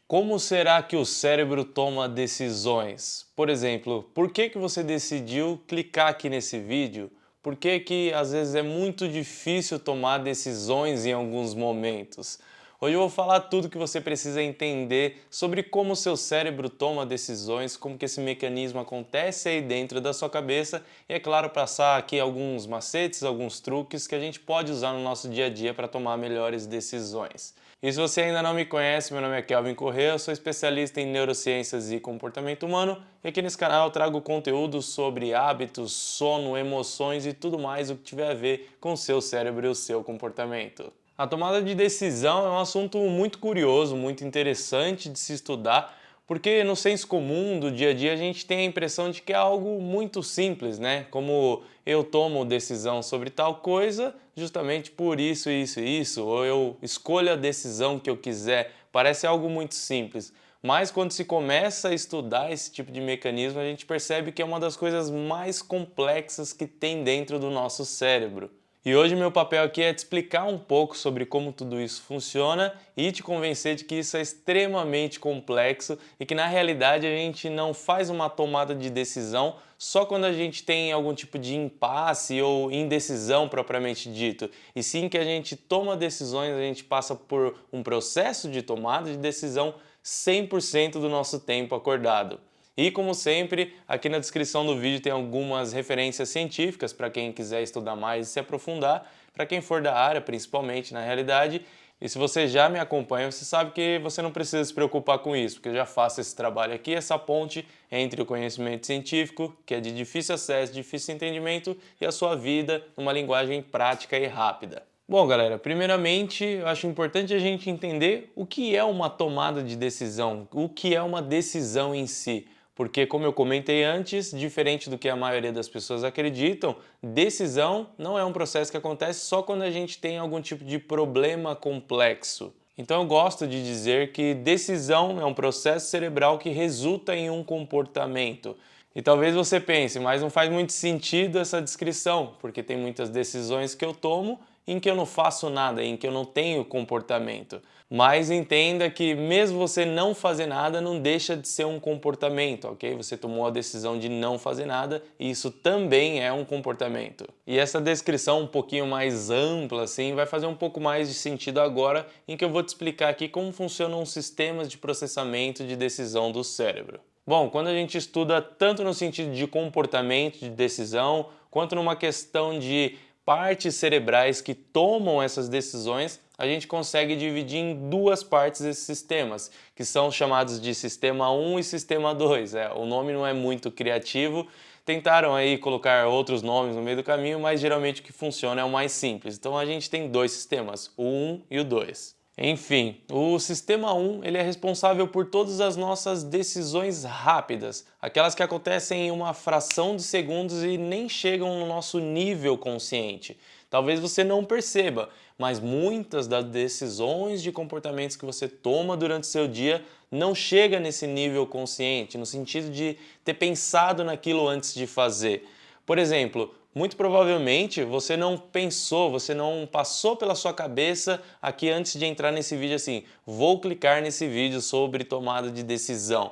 Como será que o cérebro toma decisões? Por exemplo, por que você decidiu clicar aqui nesse vídeo? Por que às vezes é muito difícil tomar decisões em alguns momentos? Hoje eu vou falar tudo que você precisa entender sobre como o seu cérebro toma decisões, como que esse mecanismo acontece aí dentro da sua cabeça e, é claro, passar aqui alguns macetes, alguns truques que a gente pode usar no nosso dia a dia para tomar melhores decisões. E se você ainda não me conhece, meu nome é Kelvin Corrêa, eu sou especialista em neurociências e comportamento humano e aqui nesse canal eu trago conteúdo sobre hábitos, sono, emoções e tudo mais o que tiver a ver com o seu cérebro e o seu comportamento. A tomada de decisão é um assunto muito curioso, muito interessante de se estudar, porque no senso comum do dia a dia a gente tem a impressão de que é algo muito simples, né? Como eu tomo decisão sobre tal coisa justamente por isso, isso e isso, ou eu escolho a decisão que eu quiser. Parece algo muito simples. Mas quando se começa a estudar esse tipo de mecanismo, a gente percebe que é uma das coisas mais complexas que tem dentro do nosso cérebro. E hoje meu papel aqui é te explicar um pouco sobre como tudo isso funciona e te convencer de que isso é extremamente complexo e que na realidade a gente não faz uma tomada de decisão só quando a gente tem algum tipo de impasse ou indecisão propriamente dito, e sim que a gente toma decisões, a gente passa por um processo de tomada de decisão 100% do nosso tempo acordado. E como sempre, aqui na descrição do vídeo tem algumas referências científicas para quem quiser estudar mais e se aprofundar, para quem for da área, principalmente na realidade. E se você já me acompanha, você sabe que você não precisa se preocupar com isso, porque eu já faço esse trabalho aqui, essa ponte entre o conhecimento científico, que é de difícil acesso, difícil entendimento, e a sua vida numa linguagem prática e rápida. Bom, galera, primeiramente eu acho importante a gente entender o que é uma tomada de decisão, o que é uma decisão em si. Porque, como eu comentei antes, diferente do que a maioria das pessoas acreditam, decisão não é um processo que acontece só quando a gente tem algum tipo de problema complexo. Então, eu gosto de dizer que decisão é um processo cerebral que resulta em um comportamento. E talvez você pense, mas não faz muito sentido essa descrição, porque tem muitas decisões que eu tomo em que eu não faço nada, em que eu não tenho comportamento. Mas entenda que mesmo você não fazer nada não deixa de ser um comportamento, ok? Você tomou a decisão de não fazer nada e isso também é um comportamento. E essa descrição um pouquinho mais ampla assim vai fazer um pouco mais de sentido agora em que eu vou te explicar aqui como funcionam os sistemas de processamento de decisão do cérebro. Bom, quando a gente estuda tanto no sentido de comportamento de decisão, quanto numa questão de partes cerebrais que tomam essas decisões, a gente consegue dividir em duas partes esses sistemas, que são chamados de sistema 1 e sistema 2. O nome não é muito criativo, tentaram aí colocar outros nomes no meio do caminho, mas geralmente o que funciona é o mais simples. Então a gente tem dois sistemas, o 1 e o 2. Enfim, o sistema 1 ele é responsável por todas as nossas decisões rápidas, aquelas que acontecem em uma fração de segundos e nem chegam no nosso nível consciente. Talvez você não perceba, mas muitas das decisões de comportamentos que você toma durante o seu dia não chega nesse nível consciente, no sentido de ter pensado naquilo antes de fazer. Por exemplo, muito provavelmente você não pensou, você não passou pela sua cabeça aqui antes de entrar nesse vídeo assim, vou clicar nesse vídeo sobre tomada de decisão.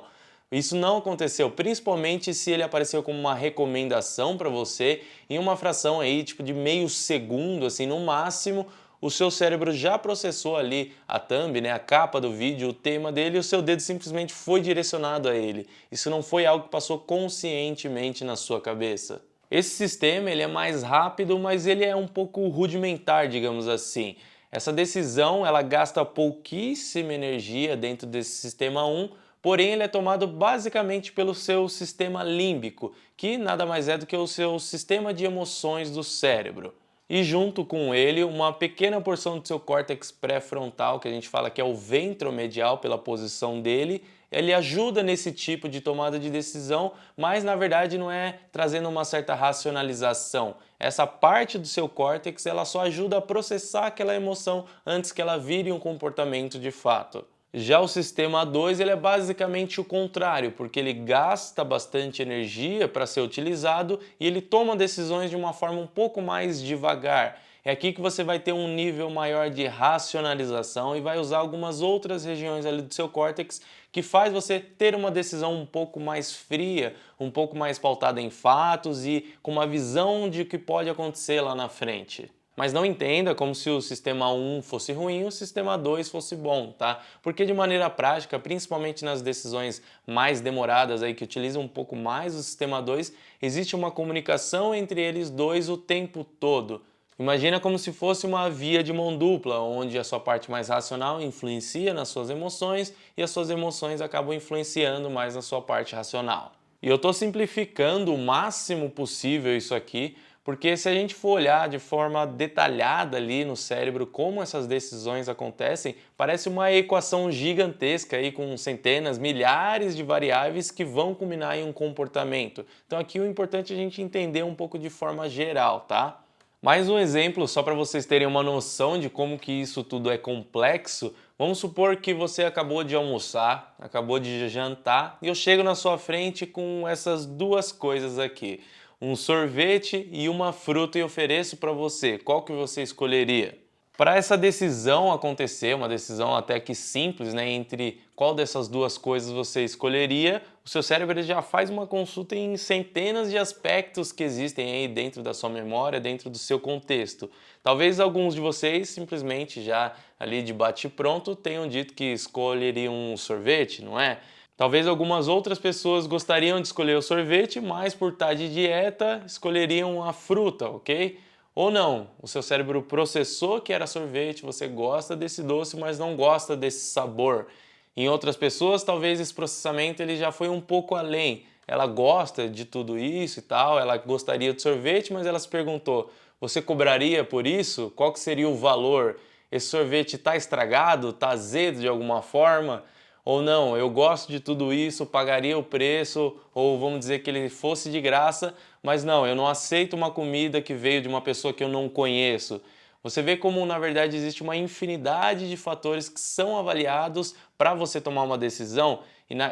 Isso não aconteceu, principalmente se ele apareceu como uma recomendação para você em uma fração aí tipo de meio segundo, assim, no máximo, o seu cérebro já processou ali a thumb, né, a capa do vídeo, o tema dele, e o seu dedo simplesmente foi direcionado a ele. Isso não foi algo que passou conscientemente na sua cabeça. Esse sistema ele é mais rápido, mas ele é um pouco rudimentar, digamos assim. Essa decisão ela gasta pouquíssima energia dentro desse sistema 1, porém ele é tomado basicamente pelo seu sistema límbico, que nada mais é do que o seu sistema de emoções do cérebro. E junto com ele, uma pequena porção do seu córtex pré-frontal, que a gente fala que é o ventromedial pela posição dele, ele ajuda nesse tipo de tomada de decisão, mas na verdade não é trazendo uma certa racionalização. Essa parte do seu córtex, ela só ajuda a processar aquela emoção antes que ela vire um comportamento de fato. Já o sistema 2 ele é basicamente o contrário, porque ele gasta bastante energia para ser utilizado e ele toma decisões de uma forma um pouco mais devagar. É aqui que você vai ter um nível maior de racionalização e vai usar algumas outras regiões ali do seu córtex que faz você ter uma decisão um pouco mais fria, um pouco mais pautada em fatos e com uma visão de o que pode acontecer lá na frente. Mas não entenda como se o sistema 1 fosse ruim e o sistema 2 fosse bom, tá? Porque de maneira prática, principalmente nas decisões mais demoradas aí que utilizam um pouco mais o sistema 2, existe uma comunicação entre eles dois o tempo todo. Imagina como se fosse uma via de mão dupla, onde a sua parte mais racional influencia nas suas emoções e as suas emoções acabam influenciando mais na sua parte racional. E eu estou simplificando o máximo possível isso aqui, porque se a gente for olhar de forma detalhada ali no cérebro como essas decisões acontecem, parece uma equação gigantesca aí com centenas, milhares de variáveis que vão culminar em um comportamento. Então aqui o importante é a gente entender um pouco de forma geral, tá? Mais um exemplo, só para vocês terem uma noção de como que isso tudo é complexo. Vamos supor que você acabou de almoçar, acabou de jantar e eu chego na sua frente com essas duas coisas aqui, um sorvete e uma fruta e ofereço para você. Qual que você escolheria? Para essa decisão acontecer, uma decisão até que simples, né, entre qual dessas duas coisas você escolheria, o seu cérebro já faz uma consulta em centenas de aspectos que existem aí dentro da sua memória, dentro do seu contexto. Talvez alguns de vocês simplesmente já ali de bate-pronto tenham dito que escolheriam um sorvete, não é? Talvez algumas outras pessoas gostariam de escolher o sorvete, mas por estar de dieta escolheriam a fruta, ok? Ou não, o seu cérebro processou que era sorvete, você gosta desse doce, mas não gosta desse sabor. Em outras pessoas, talvez esse processamento ele já foi um pouco além. Ela gosta de tudo isso e tal, ela gostaria de sorvete, mas ela se perguntou: você cobraria por isso? Qual que seria o valor? Esse sorvete está estragado? Está azedo de alguma forma? Ou não, eu gosto de tudo isso, pagaria o preço, ou vamos dizer que ele fosse de graça, mas não, eu não aceito uma comida que veio de uma pessoa que eu não conheço. Você vê como, na verdade, existe uma infinidade de fatores que são avaliados para você tomar uma decisão,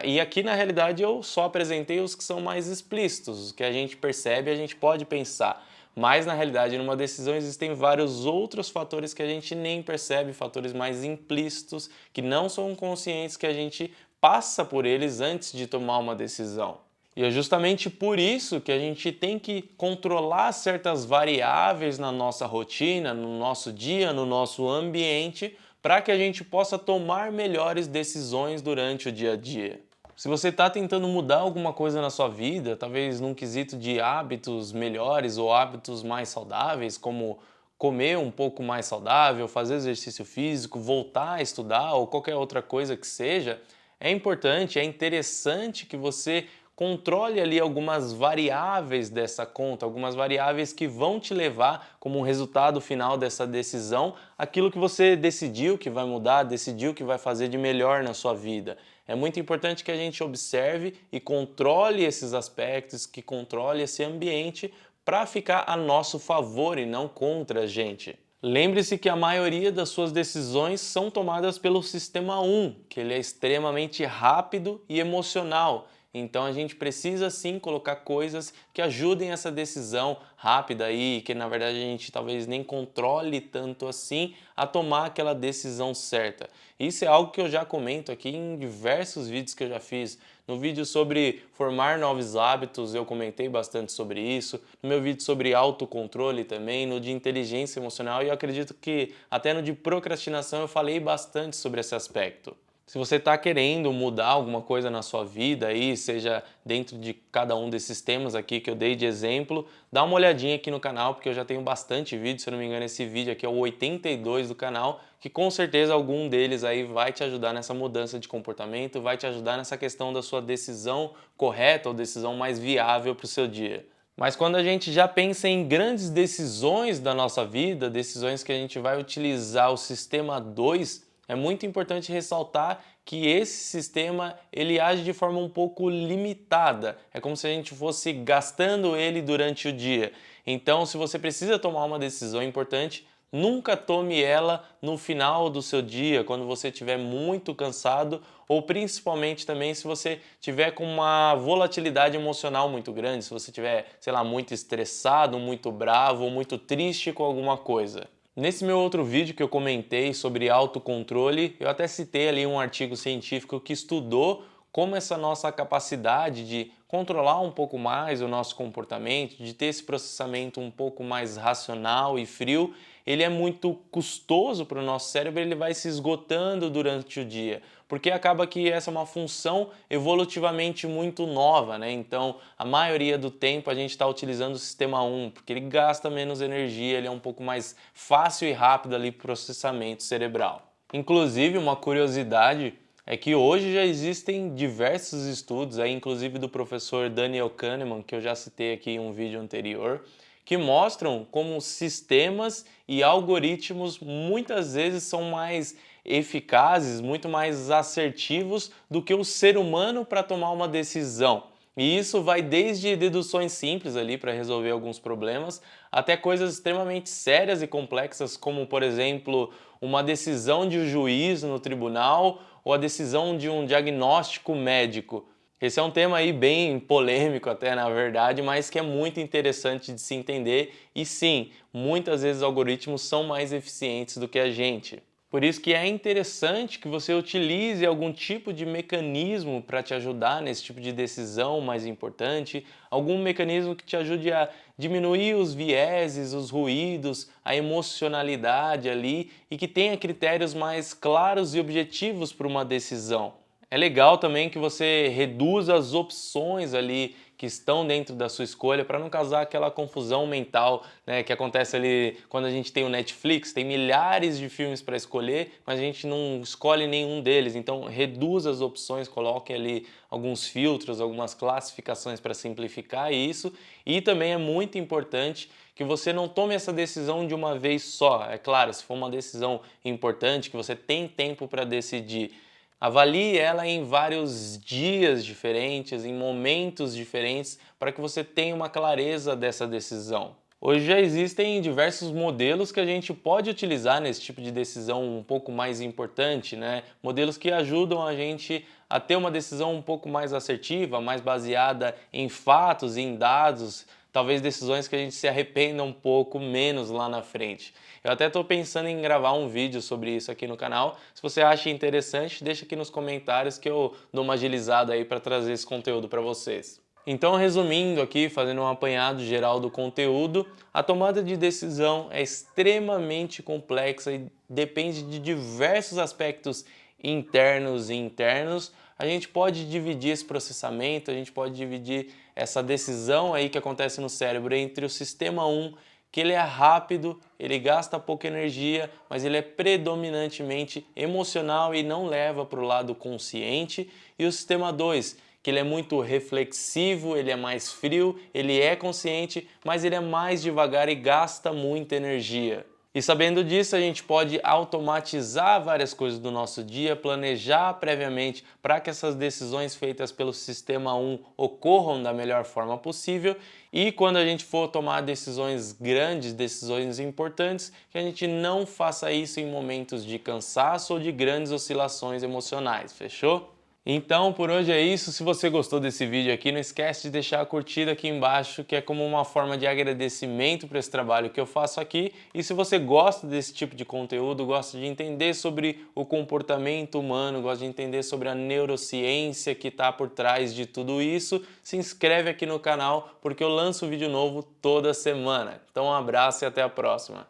e aqui na realidade eu só apresentei os que são mais explícitos, os que a gente percebe e a gente pode pensar. Mas na realidade, numa decisão existem vários outros fatores que a gente nem percebe, fatores mais implícitos, que não são conscientes, que a gente passa por eles antes de tomar uma decisão. E é justamente por isso que a gente tem que controlar certas variáveis na nossa rotina, no nosso dia, no nosso ambiente, para que a gente possa tomar melhores decisões durante o dia a dia. Se você está tentando mudar alguma coisa na sua vida, talvez num quesito de hábitos melhores ou hábitos mais saudáveis, como comer um pouco mais saudável, fazer exercício físico, voltar a estudar ou qualquer outra coisa que seja, é importante, é interessante que você controle ali algumas variáveis dessa conta, algumas variáveis que vão te levar como um resultado final dessa decisão, aquilo que você decidiu que vai mudar, decidiu que vai fazer de melhor na sua vida. É muito importante que a gente observe e controle esses aspectos, que controle esse ambiente para ficar a nosso favor e não contra a gente. Lembre-se que a maioria das suas decisões são tomadas pelo sistema 1, que ele é extremamente rápido e emocional. Então a gente precisa sim colocar coisas que ajudem essa decisão rápida aí, que na verdade a gente talvez nem controle tanto assim a tomar aquela decisão certa. Isso é algo que eu já comento aqui em diversos vídeos que eu já fiz. No vídeo sobre formar novos hábitos eu comentei bastante sobre isso. No meu vídeo sobre autocontrole também, no de inteligência emocional, e eu acredito que até no de procrastinação eu falei bastante sobre esse aspecto. Se você está querendo mudar alguma coisa na sua vida aí, seja dentro de cada um desses temas aqui que eu dei de exemplo, dá uma olhadinha aqui no canal, porque eu já tenho bastante vídeo, se eu não me engano esse vídeo aqui é o 82 do canal, que com certeza algum deles aí vai te ajudar nessa mudança de comportamento, vai te ajudar nessa questão da sua decisão correta ou decisão mais viável para o seu dia. Mas quando a gente já pensa em grandes decisões da nossa vida, decisões que a gente vai utilizar o sistema 2, é muito importante ressaltar que esse sistema ele age de forma um pouco limitada. É como se a gente fosse gastando ele durante o dia. Então, se você precisa tomar uma decisão importante, Nunca tome ela no final do seu dia, quando você estiver muito cansado ou principalmente também se você tiver com uma volatilidade emocional muito grande, se você tiver, sei lá, muito estressado, muito bravo ou muito triste com alguma coisa. Nesse meu outro vídeo que eu comentei sobre autocontrole, eu até citei ali um artigo científico que estudou como essa nossa capacidade de controlar um pouco mais o nosso comportamento, de ter esse processamento um pouco mais racional e frio, ele é muito custoso para o nosso cérebro, ele vai se esgotando durante o dia, porque acaba que essa é uma função evolutivamente muito nova, né? Então, a maioria do tempo a gente está utilizando o sistema 1, porque ele gasta menos energia, ele é um pouco mais fácil e rápido ali para o processamento cerebral. Inclusive, uma curiosidade é que hoje já existem diversos estudos, aí, inclusive do professor Daniel Kahneman, que eu já citei aqui em um vídeo anterior, que mostram como sistemas e algoritmos muitas vezes são mais eficazes, muito mais assertivos do que o ser humano para tomar uma decisão. E isso vai desde deduções simples ali para resolver alguns problemas, até coisas extremamente sérias e complexas, como por exemplo, uma decisão de um juiz no tribunal ou a decisão de um diagnóstico médico. Esse é um tema aí bem polêmico até, na verdade, mas que é muito interessante de se entender e sim, muitas vezes os algoritmos são mais eficientes do que a gente. Por isso que é interessante que você utilize algum tipo de mecanismo para te ajudar nesse tipo de decisão mais importante, algum mecanismo que te ajude a diminuir os vieses, os ruídos, a emocionalidade ali e que tenha critérios mais claros e objetivos para uma decisão. É legal também que você reduza as opções ali que estão dentro da sua escolha para não causar aquela confusão mental, né, que acontece ali quando a gente tem o Netflix, tem milhares de filmes para escolher, mas a gente não escolhe nenhum deles. Então, reduza as opções, coloque ali alguns filtros, algumas classificações para simplificar isso. E também é muito importante que você não tome essa decisão de uma vez só. É claro, se for uma decisão importante, que você tem tempo para decidir, avalie ela em vários dias diferentes, em momentos diferentes, para que você tenha uma clareza dessa decisão. Hoje já existem diversos modelos que a gente pode utilizar nesse tipo de decisão um pouco mais importante, né? Modelos que ajudam a gente a ter uma decisão um pouco mais assertiva, mais baseada em fatos e em dados, talvez decisões que a gente se arrependa um pouco menos lá na frente. Eu até estou pensando em gravar um vídeo sobre isso aqui no canal. Se você acha interessante, deixa aqui nos comentários que eu dou uma agilizada aí para trazer esse conteúdo para vocês. Então, resumindo aqui, fazendo um apanhado geral do conteúdo, a tomada de decisão é extremamente complexa e depende de diversos aspectos internos e internos. A gente pode dividir esse processamento, a gente pode dividir essa decisão aí que acontece no cérebro entre o sistema 1, que ele é rápido, ele gasta pouca energia, mas ele é predominantemente emocional e não leva para o lado consciente, e o sistema 2, que ele é muito reflexivo, ele é mais frio, ele é consciente, mas ele é mais devagar e gasta muita energia. E sabendo disso, a gente pode automatizar várias coisas do nosso dia, planejar previamente para que essas decisões feitas pelo sistema 1 ocorram da melhor forma possível e quando a gente for tomar decisões grandes, decisões importantes, que a gente não faça isso em momentos de cansaço ou de grandes oscilações emocionais, fechou? Então, por hoje é isso. Se você gostou desse vídeo aqui, não esquece de deixar a curtida aqui embaixo, que é como uma forma de agradecimento por esse trabalho que eu faço aqui. E se você gosta desse tipo de conteúdo, gosta de entender sobre o comportamento humano, gosta de entender sobre a neurociência que está por trás de tudo isso, se inscreve aqui no canal, porque eu lanço vídeo novo toda semana. Então, um abraço e até a próxima.